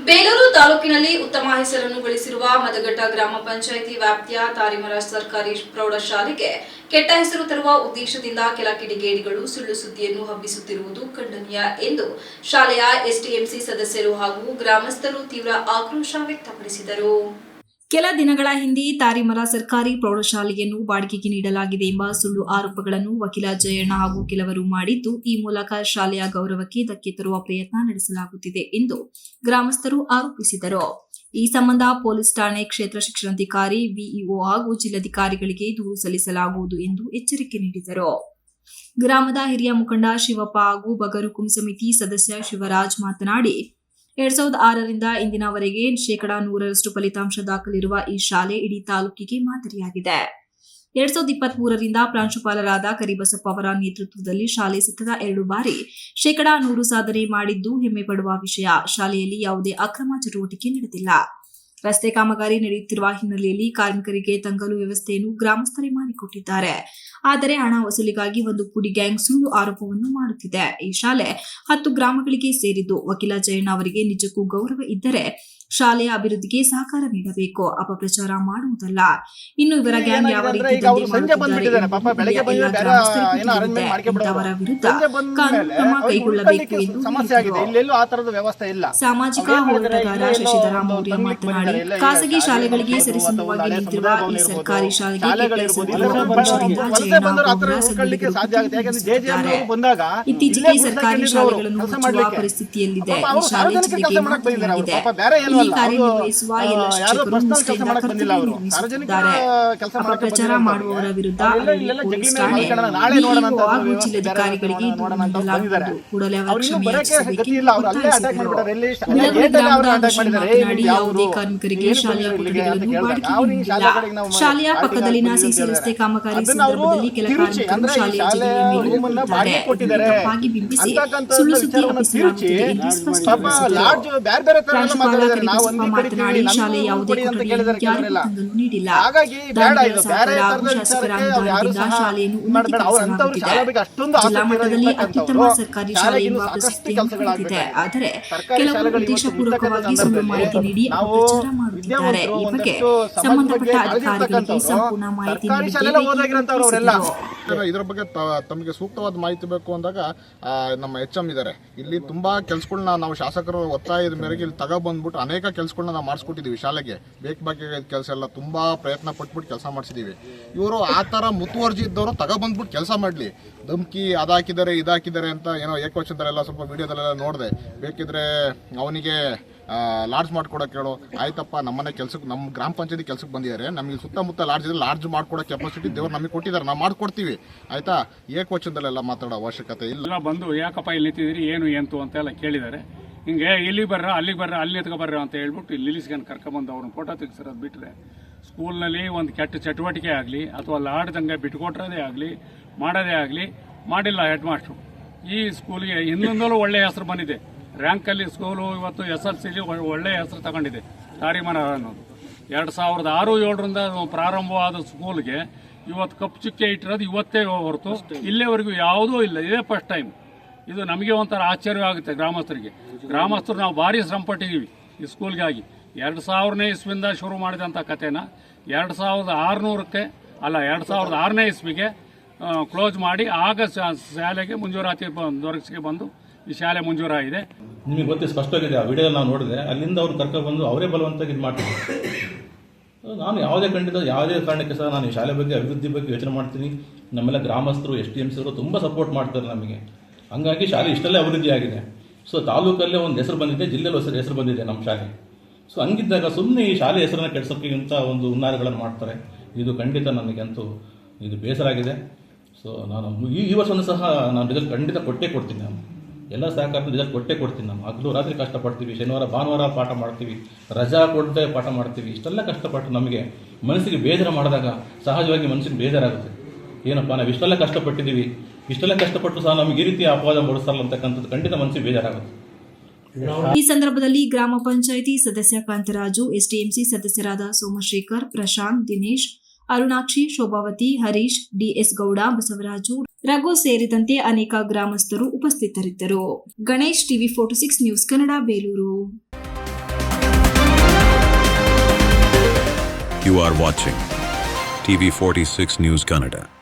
ಬೇಲೂರು ತಾಲೂಕಿನಲ್ಲಿ ಉತ್ತಮ ಹೆಸರನ್ನು ಗಳಿಸಿರುವ ಮದಗಟ್ಟ ಗ್ರಾಮ ಪಂಚಾಯಿತಿ ವ್ಯಾಪ್ತಿಯ ತಾರಿಮರ ಸರ್ಕಾರಿ ಪ್ರೌಢಶಾಲೆಗೆ ಕೆಟ್ಟ ಹೆಸರು ತರುವ ಉದ್ದೇಶದಿಂದ ಕೆಲ ಕಿಡಿಗೇಡಿಗಳು ಸುಳ್ಳು ಸುದ್ದಿಯನ್ನು ಹಬ್ಬಿಸುತ್ತಿರುವುದು ಖಂಡನೀಯ ಎಂದು ಶಾಲೆಯ ಎಸ್ಟಿಎಂಸಿ ಸದಸ್ಯರು ಹಾಗೂ ಗ್ರಾಮಸ್ಥರು ತೀವ್ರ ಆಕ್ರೋಶ ವ್ಯಕ್ತಪಡಿಸಿದರು. ಕೆಲ ದಿನಗಳ ಹಿಂದೆ ತಾರಿಮರ ಸರ್ಕಾರಿ ಪ್ರೌಢಶಾಲೆಯನ್ನು ಬಾಡಿಗೆಗೆ ನೀಡಲಾಗಿದೆ ಎಂಬ ಸುಳ್ಳು ಆರೋಪಗಳನ್ನು ವಕೀಲ ಜಯಣ್ಣ ಹಾಗೂ ಕೆಲವರು ಮಾಡಿದ್ದು, ಈ ಮೂಲಕ ಶಾಲೆಯ ಗೌರವಕ್ಕೆ ಧಕ್ಕೆ ತರುವ ಪ್ರಯತ್ನ ನಡೆಸಲಾಗುತ್ತಿದೆ ಎಂದು ಗ್ರಾಮಸ್ಥರು ಆರೋಪಿಸಿದರು. ಈ ಸಂಬಂಧ ಪೊಲೀಸ್ ಠಾಣೆ, ಕ್ಷೇತ್ರ ಶಿಕ್ಷಣಾಧಿಕಾರಿ, ಬಿಇಒ ಹಾಗೂ ಜಿಲ್ಲಾಧಿಕಾರಿಗಳಿಗೆ ದೂರು ಸಲ್ಲಿಸಲಾಗುವುದು ಎಂದು ಎಚ್ಚರಿಕೆ ನೀಡಿದರು. ಗ್ರಾಮದ ಹಿರಿಯ ಮುಖಂಡ ಶಿವಪ್ಪ ಹಾಗೂ ಬಗರುಕುಂ ಸಮಿತಿ ಸದಸ್ಯ ಶಿವರಾಜ್ ಮಾತನಾಡಿ, 2006ರಿಂದ ಇಂದಿನವರೆಗೆ 100% ಫಲಿತಾಂಶ ದಾಖಲಿರುವ ಈ ಶಾಲೆ ಇಡೀ ತಾಲೂಕಿಗೆ ಮಾದರಿಯಾಗಿದೆ. 2023ರಿಂದ ಪ್ರಾಂಶುಪಾಲರಾದ ಕರಿಬಸಪ್ಪ ಅವರ ನೇತೃತ್ವದಲ್ಲಿ ಶಾಲೆ ಸತತ 2 ಬಾರಿ 100% ಸಾಧನೆ ಮಾಡಿದ್ದು ಹೆಮ್ಮೆ ಪಡುವ ವಿಷಯ. ಶಾಲೆಯಲ್ಲಿ ಯಾವುದೇ ಅಕ್ರಮ ಚಟುವಟಿಕೆ ನಡೆದಿಲ್ಲ. ರಸ್ತೆ ಕಾಮಗಾರಿ ನಡೆಯುತ್ತಿರುವ ಹಿನ್ನೆಲೆಯಲ್ಲಿ ಕಾರ್ಮಿಕರಿಗೆ ತಂಗಲು ವ್ಯವಸ್ಥೆಯನ್ನು ಗ್ರಾಮಸ್ಥರೇ ಮಾಡಿಕೊಟ್ಟಿದ್ದಾರೆ. ಆದರೆ ಹಣ ವಸೂಲಿಗಾಗಿ ಒಂದು ಪುಡಿ ಗ್ಯಾಂಗ್ ಸುಳ್ಳು ಆರೋಪವನ್ನು ಮಾಡುತ್ತಿದೆ. ಈ ಶಾಲೆ 10 ಗ್ರಾಮಗಳಿಗೆ ಸೇರಿದ್ದು. ವಕೀಲ ಜಯಣ್ಣ ಅವರಿಗೆ ನಿಜಕ್ಕೂ ಗೌರವ ಇದ್ದರೆ ಶಾಲೆಯ ಅಭಿವೃದ್ಧಿಗೆ ಸಹಕಾರ ನೀಡಬೇಕು, ಅಪಪ್ರಚಾರ ಮಾಡುವುದಲ್ಲ. ಇನ್ನು ಇವರ ಗ್ಯಾಂಗ್ ಯಾವ ರೀತಿ ದಂಧೆ ಮಾಡುತ್ತಿದ್ದಾರೆ ಇಂಥವರ ವಿರುದ್ಧ ಕಾನೂನು ಕ್ರಮ ಕೈಗೊಳ್ಳಬೇಕು ಎಂದು ಸಾಮಾಜಿಕ ಹೋರಾಟಗಾರ ಶಶಿಧರ ಮೌರ್ಯ ಮಾತನಾಡಿ, ಖಾಸಗಿ ಶಾಲೆಗಳಿಗೆ ಸರಿಸಮವಾಗಿ ನಿಂತಿರುವ ಈ ಸರ್ಕಾರಿ ಶಾಲೆಗೆ ಇತ್ತೀಚೆಗೆ ಸರ್ಕಾರಿ ಶಾಲೆಗಳನ್ನು ಮುಚ್ಚುವ ಪರಿಸ್ಥಿತಿಯಲ್ಲಿದೆ. ಈ ಶಾಲೆ ಜಿಲ್ಲೆಗೆ ಮಾದರಿಯಾಗಿದೆ. ಇಲ್ಲಿ ಕಾರ್ಯನಿರ್ವಹಿಸುವ ಎಲ್ಲ ಶಿಕ್ಷಕರು ನಿಷ್ಠೆಯಿಂದ ಕರ್ತವ್ಯ ನಿರ್ವಹಿಸುತ್ತಿದ್ದಾರೆ. ಅಪಪ್ರಚಾರ ಮಾಡುವವರ ವಿರುದ್ಧ ಪೊಲೀಸ್ ಠಾಣೆ, ಬಿಇಒ ಹಾಗೂ ಜಿಲ್ಲಾಧಿಕಾರಿಗಳಿಗೆ ದೂರು ನೀಡಲಾಗುವುದು. ಕೂಡಲೇ ಅವರ ಕ್ಷಮೆ ಯಾಚಿಸಬೇಕೆಂದು ಒತ್ತಾಯಿಸಿದರು. ಬೆಳಗುಳಿ ಗ್ರಾಮದ ಅಧ್ಯಕ್ಷರು ಮಾತನಾಡಿ, ಯಾವುದೇ ಕಾರ್ಮಿಕರಿಗೆ ಶಾಲೆಯ ಕೊಠಡಿಗಳನ್ನು ಬಾಡಿಗೆಗೆ ನೀಡಿಲ್ಲ. ಶಾಲೆಯ ಪಕ್ಕದಲ್ಲಿನ ಸಿಸಿ ರಸ್ತೆ ಕಾಮಗಾರಿ ಸಂದರ್ಭದಲ್ಲಿ ಕೆಲ ಕಾರ್ಮಿಕರು ಶಾಲೆಯ ಜಿಲ್ಲೆಯ ಮೇಲೆ ಹೋಗಿದ್ದಾರೆ. ತಪ್ಪಾಗಿ ಬಿಂಬಿಸಿ ಸುಳ್ಳು ಸುದ್ದಿ ಹಬ್ಬಿಸಲಾಗುತ್ತಿದೆ ಎಂದು ಸ್ಪಷ್ಟಪಡಿಸಿದರು. ಪ್ರಾಂಶುಪಾಲ ಕರಿಬಸಪ್ಪ ಮಾತನಾಡಿ, ಶಾಲೆ ಯಾವುದೇ ಕೊಠಡಿಯನ್ನು ಯಾರಿಗೂ ತಂಗಲು ನೀಡಿಲ್ಲ. ದಾನಿಗಳ ಸಹಕಾರ ಹಾಗೂ ಶಾಸಕರ ಅನುದಾನದಿಂದ ಶಾಲೆಯನ್ನು ಉನ್ನತೀಕರಿಸಲಾಗುತ್ತಿದೆ. ಜಿಲ್ಲಾ ಮಟ್ಟದಲ್ಲಿ ಅತ್ಯುತ್ತಮ ಸರ್ಕಾರಿ ಶಾಲೆ ಎಂಬ ಪ್ರಶಸ್ತಿಯನ್ನು ಪಡೆದಿದೆ. ಆದರೆ ಕೆಲವರು ಉದ್ದೇಶಪೂರ್ವಕವಾಗಿ ಸುಳ್ಳು ಮಾಹಿತಿ ನೀಡಿ ಅಪಪ್ರಚಾರ ಮಾಡುತ್ತಿದ್ದಾರೆ. ಈ ಬಗ್ಗೆ ಸಂಬಂಧಪಟ್ಟ ಅಧಿಕಾರಿಗಳಿಗೆ ಸಂಪೂರ್ಣ ಮಾಹಿತಿ ನೀಡಿದ್ದೇವೆ. ಇದರ ಬಗ್ಗೆ ತಮಗೆ ಸೂಕ್ತವಾದ ಮಾಹಿತಿ ಬೇಕು ಅಂದಾಗ ನಮ್ಮ HM ಇದ್ದಾರೆ. ಇಲ್ಲಿ ತುಂಬಾ ಕೆಲಸಗಳನ್ನ ನಾವು ಶಾಸಕರ ಒತ್ತಾಯದ ಮೇರೆಗೆ ಇಲ್ಲಿ ತಗೊಬಂದ್ಬಿಟ್ಟು ಅನೇಕ ಕೆಲಸಗಳನ್ನ ನಾವು ಮಾಡಿಸ್ಕೊಟ್ಟಿದ್ದೀವಿ. ಶಾಲೆಗೆ ಬೇಕಾದ ಕೆಲಸ ಎಲ್ಲ ತುಂಬಾ ಪ್ರಯತ್ನ ಪಟ್ಬಿಟ್ಟು ಕೆಲಸ ಮಾಡಿಸಿದ್ದೀವಿ. ಇವರು ಆ ಥರ ಮುತುವರ್ಜಿ ಇದ್ದವರು ತಗೊಬಂದ್ಬಿಟ್ಟು ಕೆಲಸ ಮಾಡಲಿ, ಧಮ್ಕಿ ಅದಾಕಿದ್ದಾರೆ ಇದಾಕಿದ್ದಾರೆ ಅಂತ ಏನೋ ಏಕವಚನದಲ್ಲೆಲ್ಲ ಸ್ವಲ್ಪ ವಿಡಿಯೋದಲ್ಲೆಲ್ಲ ನೋಡಿದೆ. ಬೇಕಿದ್ರೆ ಅವನಿಗೆ ಲಾಡ್ಜ್ ಮಾಡ್ಕೊಡೋಕೆ ಹೇಳೋ, ಆಯ್ತಪ್ಪ ನಮ್ಮನೆ ಕೆಲಸಕ್ಕೆ ನಮ್ಮ ಗ್ರಾಮ ಪಂಚಾಯತಿ ಕೆಲಸಕ್ಕೆ ಬಂದಿದ್ದಾರೆ, ನಮಗೆ ಸುತ್ತಮುತ್ತ ಲಾಡ್ಜ್ ಇದೆ, ಲಾಡ್ಜ್ ಮಾಡ್ಕೊಡೋ ಕೆಪಾಸಿಟಿ ದೇವ್ರು ನಮಗೆ ಕೊಟ್ಟಿದ್ದಾರೆ, ನಾವು ಮಾಡ್ಕೊಡ್ತೀವಿ ಆಯ್ತಾ. ಏಕವಚನದಲ್ಲೆಲ್ಲ ಮಾತಾಡೋ ಅವಶ್ಯಕತೆ ಇಲ್ಲ. ಬಂದು ಯಾಕಪ್ಪ ಇಲ್ಲಿ ನಿಂತಿದ್ದೀರಿ, ಏನು ಎಂತು ಅಂತೆಲ್ಲ ಕೇಳಿದ್ದಾರೆ. ಹಿಂಗೆ ಇಲ್ಲಿಗೆ ಬರ್ರ ಅಲ್ಲಿಗೆ ಬರ್ರ ಅಲ್ಲಿ ಎತ್ಕೊ ಬರ್ರ ಅಂತ ಹೇಳ್ಬಿಟ್ಟು ಇಲ್ಲಿ ನಿಲ್ಲಿಸ್ಕೊಂಡು ಕರ್ಕೊಂಬಂದು ಅವ್ರನ್ನ ಫೋಟೋ ತೆಗೆಸಿರೋದು ಬಿಟ್ಟರೆ, ಸ್ಕೂಲ್ನಲ್ಲಿ ಒಂದು ಕೆಟ್ಟ ಚಟುವಟಿಕೆ ಆಗಲಿ ಅಥವಾ ಲಾಡ್ದಂಗೆ ಬಿಟ್ಕೊಟ್ರೋದೇ ಆಗಲಿ ಮಾಡೋದೇ ಆಗಲಿ ಮಾಡಿಲ್ಲ ಹೆಡ್ ಮಾಸ್ಟ್ರು. ಈ ಸ್ಕೂಲಿಗೆ ಇನ್ನೊಂದಲೂ ಒಳ್ಳೆಯ ಹೆಸರು ಬಂದಿದೆ. ರ್ಯಾಂಕಲ್ಲಿ ಸ್ಕೂಲು ಇವತ್ತು SLCಲಿ ಒಳ್ಳೆಯ ಹೆಸರು ತಗೊಂಡಿದೆ. ತಾರಿಮರ ಅನ್ನೋದು 2006-07ರಿಂದ ಪ್ರಾರಂಭವಾದ ಸ್ಕೂಲ್ಗೆ ಇವತ್ತು ಕಪ್ಪು ಚುಕ್ಕೆ ಇಟ್ಟಿರೋದು ಇವತ್ತೇ ಹೊರತು ಇಲ್ಲಿವರೆಗೂ ಯಾವುದೂ ಇಲ್ಲ. ಇದೇ ಫಸ್ಟ್ ಟೈಮ್. ಇದು ನಮಗೆ ಒಂಥರ ಆಶ್ಚರ್ಯ ಆಗುತ್ತೆ ಗ್ರಾಮಸ್ಥರಿಗೆ. ಗ್ರಾಮಸ್ಥರು ನಾವು ಭಾರಿ ಶ್ರಮಪಟ್ಟಿದ್ದೀವಿ ಈ ಸ್ಕೂಲ್ಗಾಗಿ. 2000ನೇ ಇಸ್ವಿಯಿಂದ ಶುರು ಮಾಡಿದಂಥ ಕಥೆನ 2006ನೇ ಇಸ್ವಿಗೆ ಕ್ಲೋಸ್ ಮಾಡಿ ಆಗ ಶಾಲೆಗೆ ಮಂಜೂರಾತಿ ದೊರಕಿಸಿ ಬಂದು ಈ ಶಾಲೆ ಮಂಜೂರಾಗಿದೆ. ನಿಮಗೆ ಗೊತ್ತೇ ಸ್ಪಷ್ಟವಾಗಿದೆ. ಆ ವಿಡಿಯೋ ನಾವು ನೋಡಿದೆ. ಅಲ್ಲಿಂದ ಅವ್ರು ಕರ್ಕೊಂಡ್ಬಂದು ಅವರೇ ಬಲವಂತಾಗಿ ಇದು ಮಾಡ್ತಿದ್ದಾರೆ. ನಾನು ಯಾವುದೇ ಕಾರಣಕ್ಕೆ ಸಹ ನಾನು ಈ ಶಾಲೆ ಬಗ್ಗೆ ಅಭಿವೃದ್ಧಿ ಬಗ್ಗೆ ಯೋಚನೆ ಮಾಡ್ತೀನಿ. ನಮ್ಮೆಲ್ಲ ಗ್ರಾಮಸ್ಥರು STMCವರು ತುಂಬ ಸಪೋರ್ಟ್ ಮಾಡ್ತಾರೆ ನಮಗೆ. ಹಂಗಾಗಿ ಶಾಲೆ ಇಷ್ಟೆಲ್ಲ ಅಭಿವೃದ್ಧಿ ಆಗಿದೆ. ಸೊ ತಾಲೂಕಲ್ಲೇ ಒಂದು ಹೆಸರು ಬಂದಿದೆ, ಜಿಲ್ಲೆಯಲ್ಲಿ ಹೆಸರು ಬಂದಿದೆ ನಮ್ಮ ಶಾಲೆ. ಸೊ ಹಂಗಿದ್ದಾಗ ಸುಮ್ಮನೆ ಈ ಶಾಲೆ ಹೆಸರನ್ನು ಕೆಡಿಸೋಕ್ಕಿಂತ ಒಂದು ಹುನ್ನಾರಗಳನ್ನು ಮಾಡ್ತಾರೆ. ಇದು ಖಂಡಿತ ನನಗಂತೂ ಇದು ಬೇಸರ ಆಗಿದೆ. ಸೊ ನಾನು ಈ ವರ್ಷವೂ ಸಹ ನಾನು ರಿಸಲ್ಟ್ ಖಂಡಿತ ಕೊಟ್ಟೇ ಕೊಡ್ತೀನಿ. ನಾನು ಎಲ್ಲ ಸಹಕಾರನ ರಿಸಲ್ಟ್ ಕೊಟ್ಟೇ ಕೊಡ್ತೀನಿ. ನಾವು ಹಗಲು ರಾತ್ರಿ ಕಷ್ಟಪಡ್ತೀವಿ, ಶನಿವಾರ ಭಾನುವಾರ ಪಾಠ ಮಾಡ್ತೀವಿ, ರಜಾ ಕೊಡದೆ ಪಾಠ ಮಾಡ್ತೀವಿ. ಇಷ್ಟೆಲ್ಲ ಕಷ್ಟಪಟ್ಟು ನಮಗೆ ಮನಸ್ಸಿಗೆ ಬೇಜಾರು ಮಾಡಿದಾಗ ಸಹಜವಾಗಿ ಮನಸ್ಸಿಗೆ ಬೇಜಾರಾಗುತ್ತೆ. ಏನಪ್ಪ ನಾವು ಇಷ್ಟೆಲ್ಲ ಕಷ್ಟಪಟ್ಟಿದ್ದೀವಿ, ಇಷ್ಟೆಲ್ಲ ಕಷ್ಟಪಟ್ಟು ಸಹ ನಮಗೆ ಈ ರೀತಿ ಅಪವಾದ ಮೂಡಿಸಲ್ಲ ಅಂತಕ್ಕಂಥದ್ದು ಖಂಡಿತ ಮನಸ್ಸಿಗೆ ಬೇಜಾರಾಗುತ್ತೆ. ಈ ಸಂದರ್ಭದಲ್ಲಿ ಗ್ರಾಮ ಪಂಚಾಯಿತಿ ಸದಸ್ಯ ಕಾಂತರಾಜು, ಎಸ್ಟಿಎಂಸಿ ಸದಸ್ಯರಾದ ಸೋಮಶೇಖರ್, ಪ್ರಶಾಂತ್, ದಿನೇಶ್, ಅರುಣಾಕ್ಷಿ, ಶೋಭಾವತಿ, ಹರೀಶ್, ಡಿಎಸ್ ಗೌಡ, ಬಸವರಾಜು, ರಘು ಸೇರಿದಂತೆ ಅನೇಕ ಗ್ರಾಮಸ್ಥರು ಉಪಸ್ಥಿತರಿದ್ದರು. Ganesh, TV 46 news Kannada, Belur. You are watching TV 46 News Kannada.